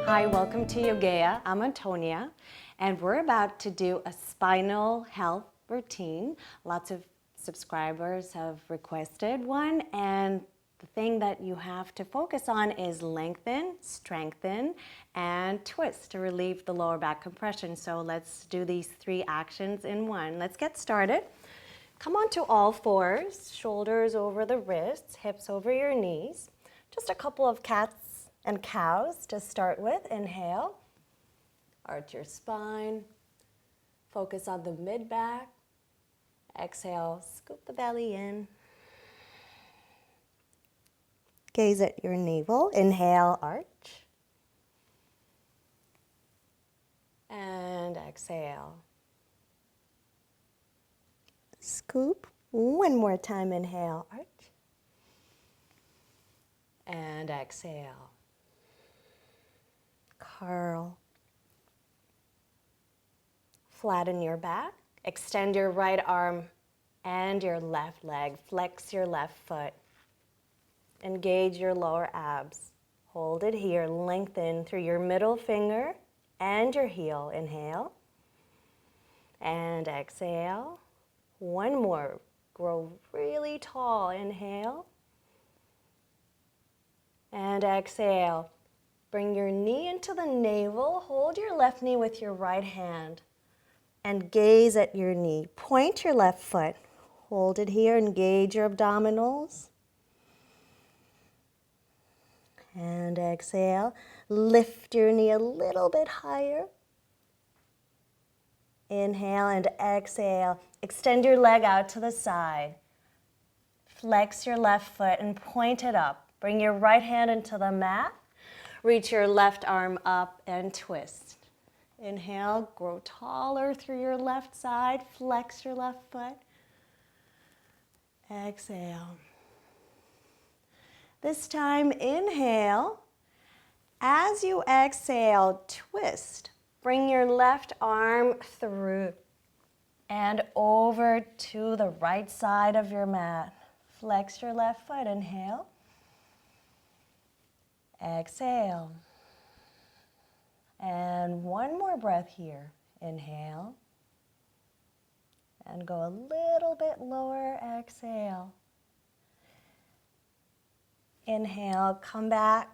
Hi, welcome to Yogea. I'm Antonia, and we're about to do a spinal health routine. Lots of subscribers have requested one, and the thing that you have to focus on is lengthen, strengthen, and twist to relieve the lower back compression. So let's do these 3 actions in one. Let's get started. Come onto all fours, shoulders over the wrists, hips over your knees. Just a couple of cats and cows to start with. Inhale, arch your spine, focus on the mid-back. Exhale, scoop the belly in. Gaze at your navel. Inhale, arch. And exhale. Scoop. One more time, inhale, arch. And exhale. Curl. Flatten your back. Extend your right arm and your left leg. Flex your left foot. Engage your lower abs. Hold it here. Lengthen through your middle finger and your heel. Inhale. And exhale. One more. Grow really tall. Inhale. And exhale. Bring your knee into the navel. Hold your left knee with your right hand. And gaze at your knee. Point your left foot. Hold it here. Engage your abdominals. And exhale. Lift your knee a little bit higher. Inhale and exhale. Extend your leg out to the side. Flex your left foot and point it up. Bring your right hand into the mat. Reach your left arm up and twist. Inhale, grow taller through your left side. Flex your left foot. Exhale. This time, inhale. As you exhale, twist. Bring your left arm through and over to the right side of your mat. Flex your left foot. Inhale. Exhale. And one more breath here. Inhale. And go a little bit lower. Exhale. Inhale. Come back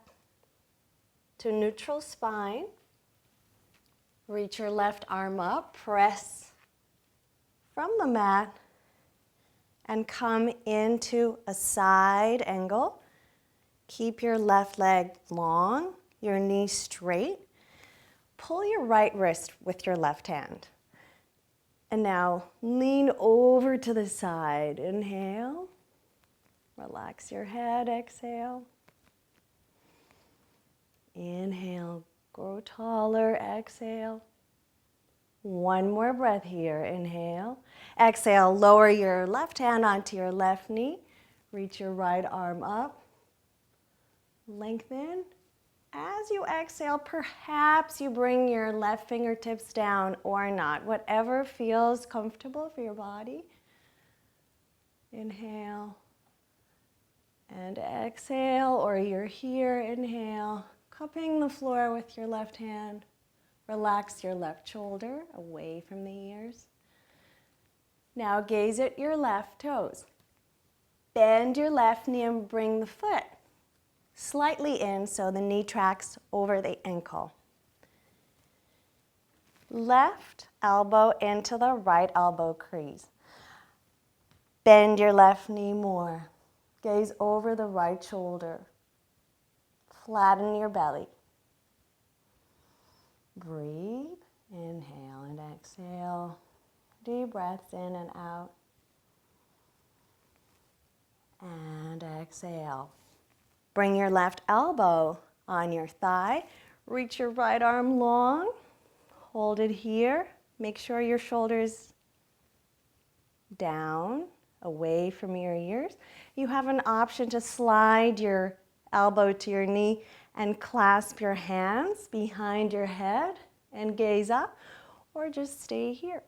to neutral spine. Reach your left arm up. Press from the mat. And come into a side angle. Keep your left leg long, your knee straight. Pull your right wrist with your left hand. And now lean over to the side. Inhale. Relax your head. Exhale. Inhale. Grow taller. Exhale. One more breath here. Inhale. Exhale. Lower your left hand onto your left knee. Reach your right arm up. Lengthen. As you exhale, perhaps you bring your left fingertips down or not, whatever feels comfortable for your body. Inhale and exhale, or you're here, inhale, cupping the floor with your left hand. Relax your left shoulder away from the ears. Now gaze at your left toes. Bend your left knee and bring the foot slightly in so the knee tracks over the ankle. Left elbow into the right elbow crease. Bend your left knee more. Gaze over the right shoulder. Flatten your belly. Breathe. Inhale and exhale. Deep breaths in and out. And exhale. Bring your left elbow on your thigh. Reach your right arm long. Hold it here. Make sure your shoulders down, away from your ears. You have an option to slide your elbow to your knee and clasp your hands behind your head and gaze up, or just stay here.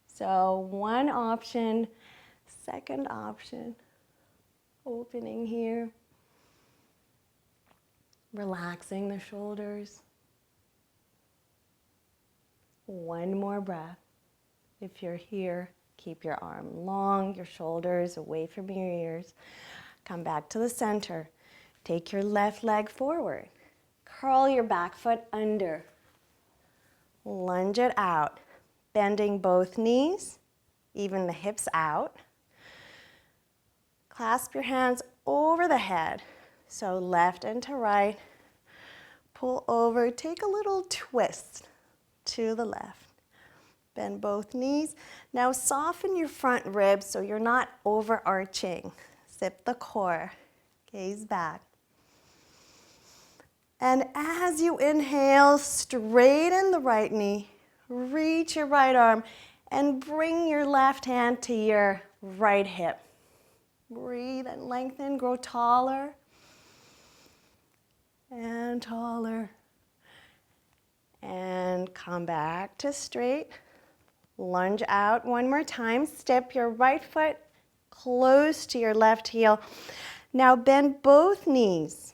So one option, second option, opening here. Relaxing the shoulders. One more breath. If you're here, keep your arm long, your shoulders away from your ears. Come back to the center. Take your left leg forward. Curl your back foot under. Lunge it out, bending both knees, even the hips out. Clasp your hands over the head. So left and to right. Pull over, take a little twist to the left. Bend both knees. Now soften your front ribs so you're not overarching. Zip the core, gaze back. And as you inhale, straighten the right knee, reach your right arm, and bring your left hand to your right hip. Breathe and lengthen, grow taller and taller. And come back to straight. Lunge out one more time. Step your right foot close to your left heel. Now bend both knees.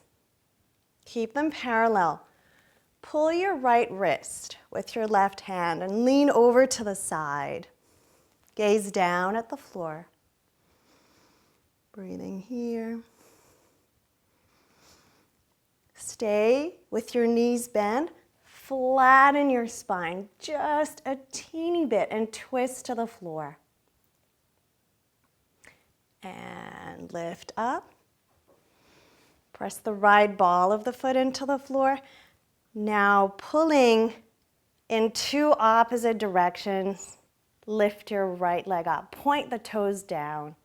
Keep them parallel. Pull your right wrist with your left hand and lean over to the side. Gaze down at the floor. Breathing here. Stay with your knees bent. Flatten your spine just a teeny bit and twist to the floor. And lift up. Press the right ball of the foot into the floor. Now pulling in two opposite directions, lift your right leg up. Point the toes down.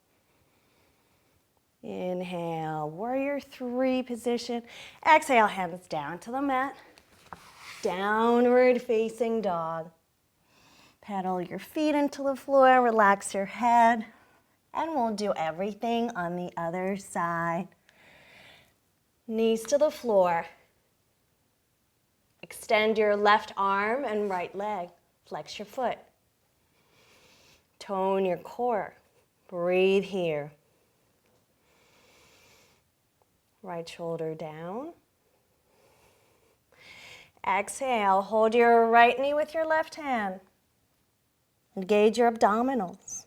Inhale, warrior three position. Exhale, hands down to the mat. Downward facing dog. Pedal your feet into the floor, relax your head, and we'll do everything on the other side. Knees to the floor. Extend your left arm and right leg. Flex your foot. Tone your core. Breathe here. Right shoulder down. Exhale, hold your right knee with your left hand. Engage your abdominals.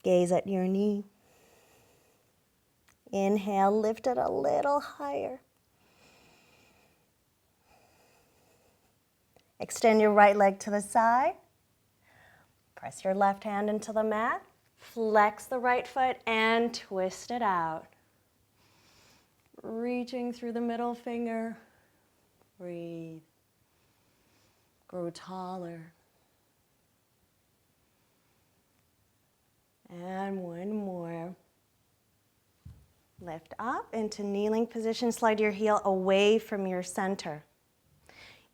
Gaze at your knee. Inhale, lift it a little higher. Extend your right leg to the side. Press your left hand into the mat. Flex the right foot and twist it out. Reaching through the middle finger. Breathe. Grow taller. And one more. Lift up into kneeling position. Slide your heel away from your center.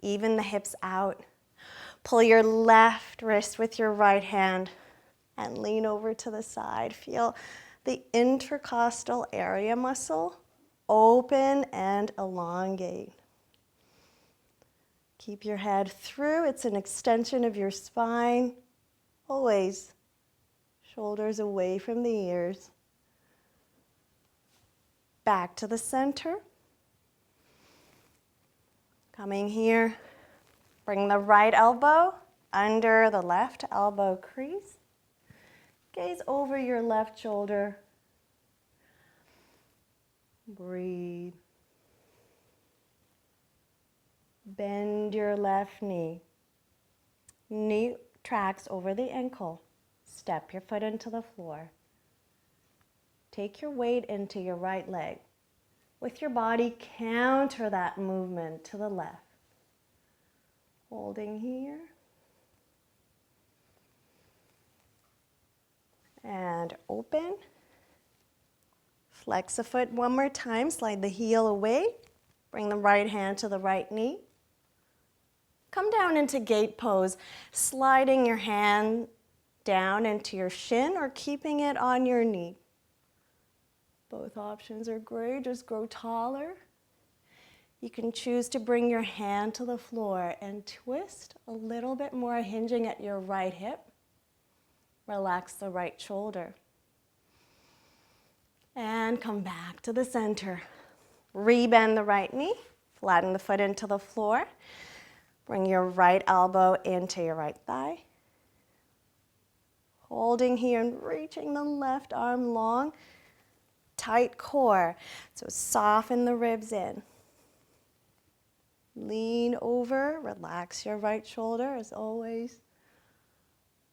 Even the hips out. Pull your left wrist with your right hand and lean over to the side. Feel the intercostal area muscle open and elongate. Keep your head through. It's an extension of your spine. Always shoulders away from the ears. Back to the center. Coming here, bring the right elbow under the left elbow crease. Gaze over your left shoulder. Breathe. Bend your left knee. Knee tracks over the ankle. Step your foot into the floor. Take your weight into your right leg. With your body, counter that movement to the left. Holding here. And open. Flex the foot one more time. Slide the heel away. Bring the right hand to the right knee. Come down into gate pose, sliding your hand down into your shin or keeping it on your knee. Both options are great. Just grow taller. You can choose to bring your hand to the floor and twist a little bit more, hinging at your right hip. Relax the right shoulder. And come back to the center. Rebend the right knee, flatten the foot into the floor. Bring your right elbow into your right thigh. Holding here and reaching the left arm long. Tight core, so soften the ribs in. Lean over, relax your right shoulder as always.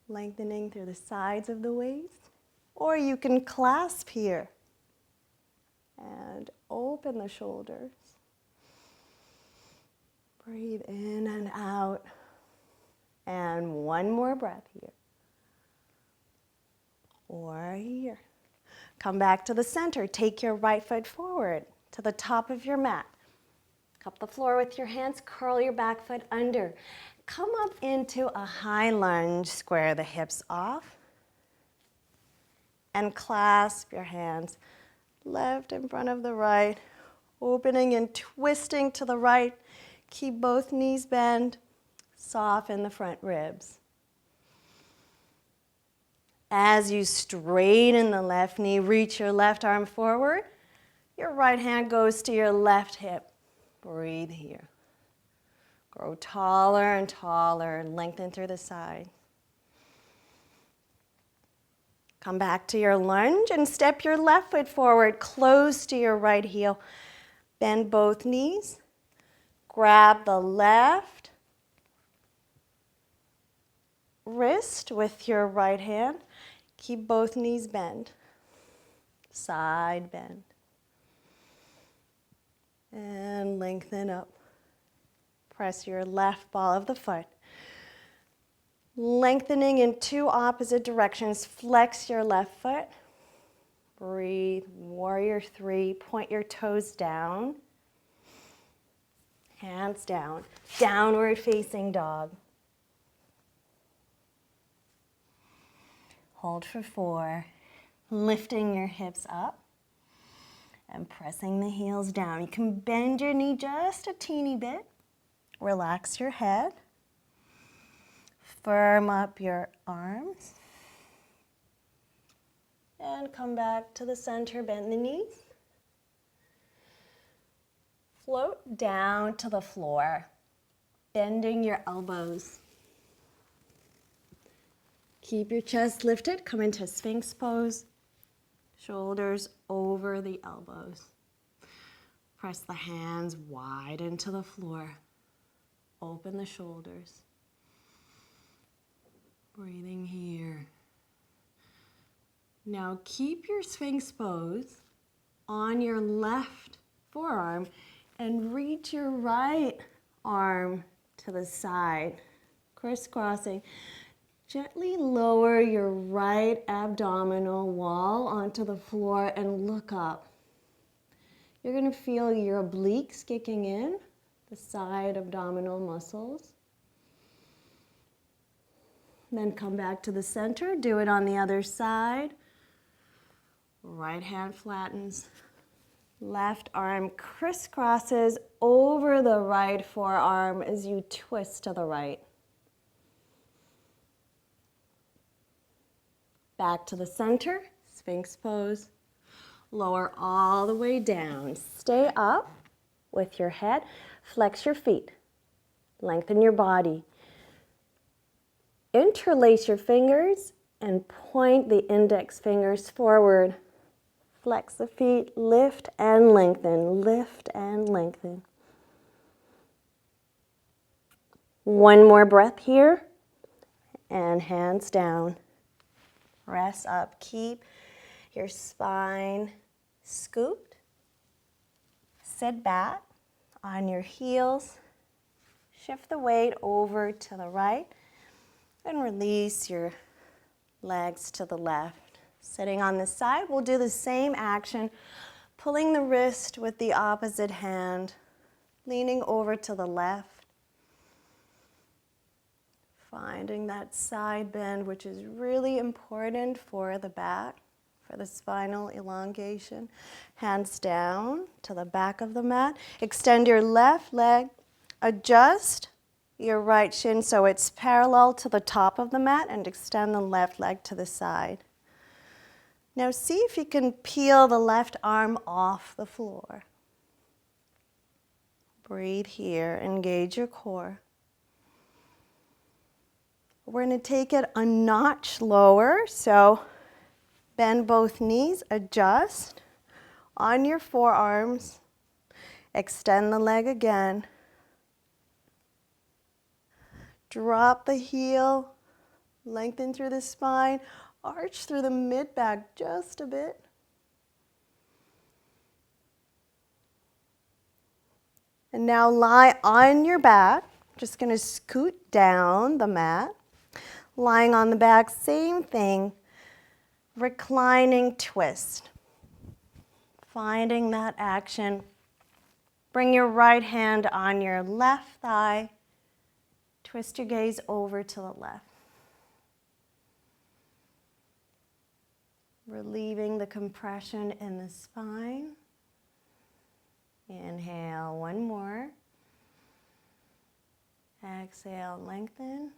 Lengthening through the sides of the waist. Or you can clasp here and open the shoulders. Breathe in and out. And one more breath here. Or here. Come back to the center. Take your right foot forward to the top of your mat. Cup the floor with your hands. Curl your back foot under. Come up into a high lunge. Square the hips off. And clasp your hands. Left in front of the right. Opening and twisting to the right. Keep both knees bent. Soften the front ribs. As you straighten the left knee, reach your left arm forward. Your right hand goes to your left hip. Breathe here. Grow taller and taller, lengthen through the side. Come back to your lunge and step your left foot forward, close to your right heel. Bend both knees. Grab the left wrist with your right hand. Keep both knees bent. Side bend. And lengthen up. Press your left ball of the foot. Lengthening in two opposite directions. Flex your left foot. Breathe. Warrior three. Point your toes down. Hands down. Downward facing dog. Hold for 4. Lifting your hips up and pressing the heels down. You can bend your knee just a teeny bit. Relax your head. Firm up your arms. And come back to the center, bend the knees. Float down to the floor, bending your elbows. Keep your chest lifted, come into Sphinx pose. Shoulders over the elbows. Press the hands wide into the floor. Open the shoulders. Breathing here. Now keep your Sphinx pose on your left forearm and reach your right arm to the side, crisscrossing. Gently lower your right abdominal wall onto the floor and look up. You're going to feel your obliques kicking in, the side abdominal muscles. Then come back to the center. Do it on the other side. Right hand flattens. Left arm crisscrosses over the right forearm as you twist to the right. Back to the center, Sphinx pose. Lower all the way down. Stay up with your head. Flex your feet. Lengthen your body. Interlace your fingers and point the index fingers forward. Flex the feet, lift and lengthen, lift and lengthen. One more breath here, and hands down. Rest up, keep your spine scooped. Sit back on your heels. Shift the weight over to the right and release your legs to the left. Sitting on this side, we'll do the same action, pulling the wrist with the opposite hand, leaning over to the left. Finding that side bend, which is really important for the back, for the spinal elongation. Hands down to the back of the mat. Extend your left leg. Adjust your right shin so it's parallel to the top of the mat and extend the left leg to the side. Now see if you can peel the left arm off the floor. Breathe here, engage your core. We're going to take it a notch lower, so bend both knees, adjust on your forearms, extend the leg again. Drop the heel, lengthen through the spine, arch through the mid-back just a bit. And now lie on your back. Just going to scoot down the mat. Lying on the back, same thing. Reclining twist. Finding that action. Bring your right hand on your left thigh. Twist your gaze over to the left. Relieving the compression in the spine. Inhale, one more. Exhale, lengthen.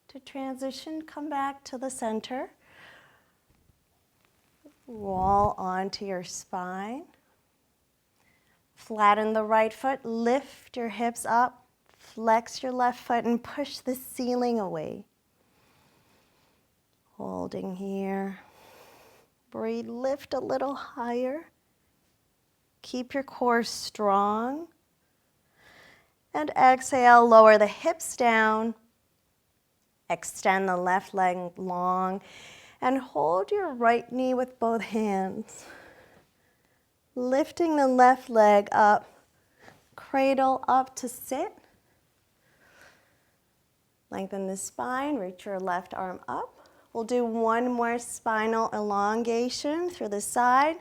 To transition, come back to the center. Roll onto your spine. Flatten the right foot, lift your hips up, flex your left foot and push the ceiling away. Holding here. Breathe, lift a little higher. Keep your core strong. And exhale, lower the hips down. Extend the left leg long. And hold your right knee with both hands. Lifting the left leg up. Cradle up to sit. Lengthen the spine, reach your left arm up. We'll do one more spinal elongation through the side.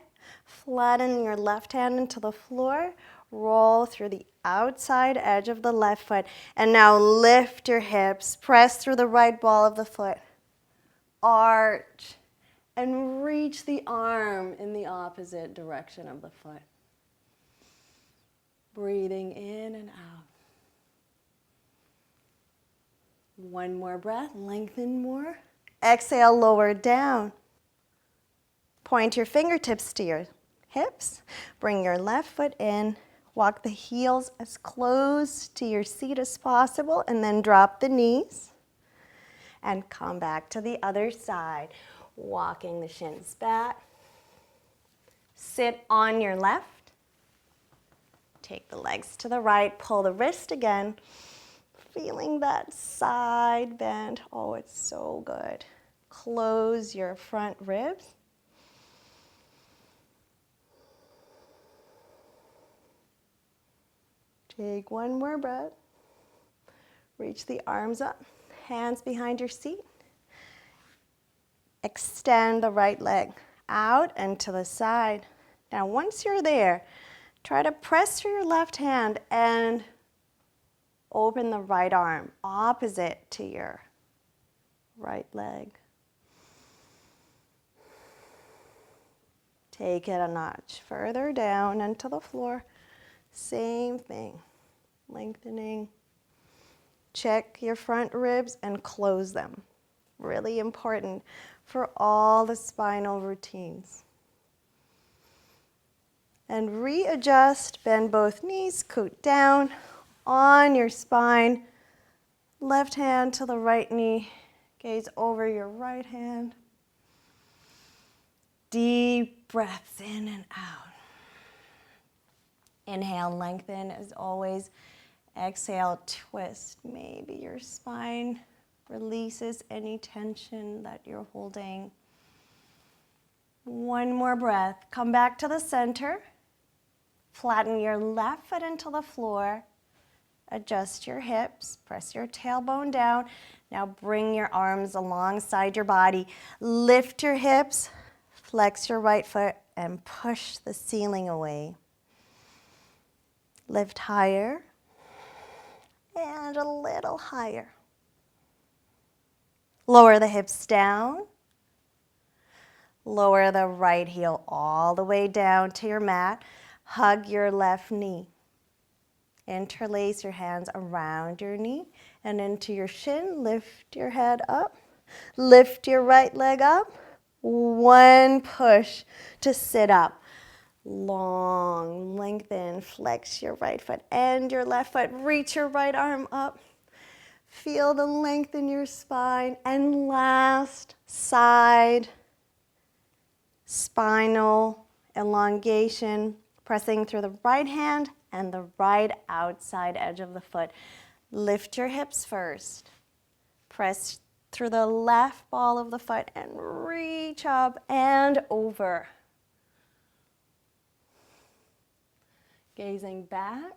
Flatten your left hand into the floor. Roll through the outside edge of the left foot. And now lift your hips. Press through the right ball of the foot. Arch. And reach the arm in the opposite direction of the foot. Breathing in and out. One more breath. Lengthen more. Exhale, lower down. Point your fingertips to your hips. Bring your left foot in. Walk the heels as close to your seat as possible and then drop the knees. And come back to the other side. Walking the shins back. Sit on your left. Take the legs to the right. Pull the wrist again. Feeling that side bend. Oh, it's so good. Close your front ribs. Take one more breath. Reach the arms up, hands behind your seat. Extend the right leg out and to the side. Now, once you're there, try to press through your left hand and open the right arm opposite to your right leg. Take it a notch further down into the floor. Same thing. Lengthening. Check your front ribs and close them. Really important for all the spinal routines. And readjust. Bend both knees. Scoot down on your spine. Left hand to the right knee. Gaze over your right hand. Deep breaths in and out. Inhale, lengthen as always. Exhale, twist. Maybe your spine releases any tension that you're holding. One more breath. Come back to the center. Flatten your left foot into the floor. Adjust your hips. Press your tailbone down. Now bring your arms alongside your body. Lift your hips. Flex your right foot and push the ceiling away. Lift higher and a little higher. Lower the hips down. Lower the right heel all the way down to your mat. Hug your left knee. Interlace your hands around your knee and into your shin. Lift your head up. Lift your right leg up. One push to sit up. Long, lengthen, flex your right foot and your left foot. Reach your right arm up. Feel the length in your spine. And last, side, spinal elongation, pressing through the right hand and the right outside edge of the foot. Lift your hips first. Press through the left ball of the foot and reach up and over. Gazing back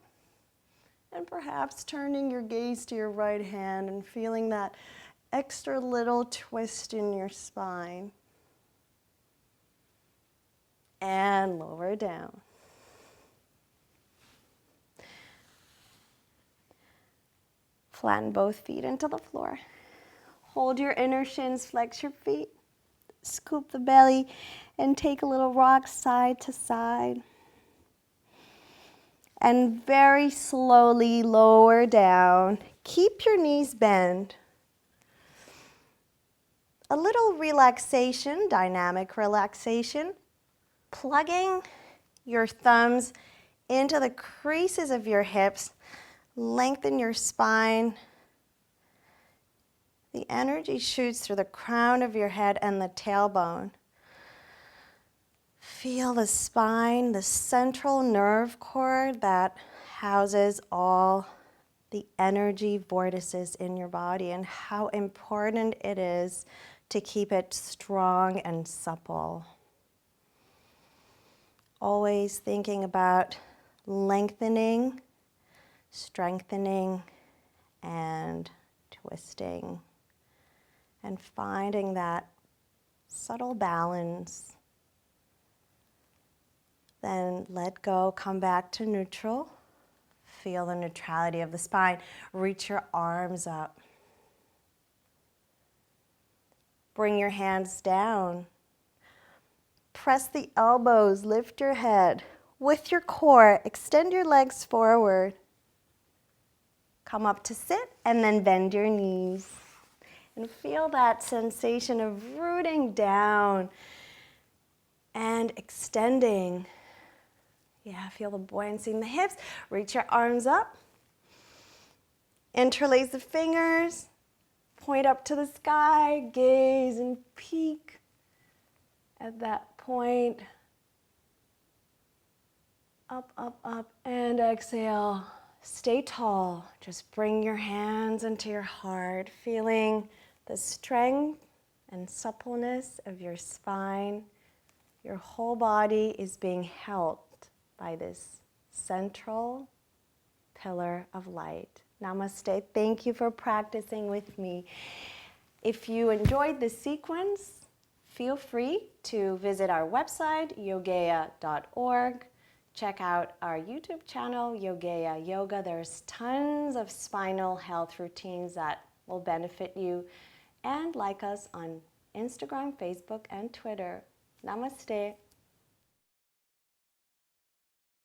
and perhaps turning your gaze to your right hand and feeling that extra little twist in your spine. And lower down. Flatten both feet into the floor. Hold your inner shins, flex your feet, scoop the belly, and take a little rock side to side. And very slowly lower down. Keep your knees bent. A little relaxation, dynamic relaxation. Plugging your thumbs into the creases of your hips. Lengthen your spine. The energy shoots through the crown of your head and the tailbone. Feel the spine, the central nerve cord that houses all the energy vortices in your body, and how important it is to keep it strong and supple. Always thinking about lengthening, strengthening, and twisting, and finding that subtle balance. Then let go, come back to neutral. Feel the neutrality of the spine. Reach your arms up. Bring your hands down. Press the elbows, lift your head. With your core, extend your legs forward. Come up to sit and then bend your knees. And feel that sensation of rooting down and extending. Yeah, feel the buoyancy in the hips. Reach your arms up. Interlace the fingers. Point up to the sky. Gaze and peek at that point. Up, up, up, and exhale. Stay tall. Just bring your hands into your heart, feeling the strength and suppleness of your spine. Your whole body is being held by this central pillar of light. Namaste. Thank you for practicing with me. If you enjoyed this sequence, feel free to visit our website, yogea.org. Check out our YouTube channel, Yogea Yoga. There's tons of spinal health routines that will benefit you. And like us on Instagram, Facebook, and Twitter. Namaste.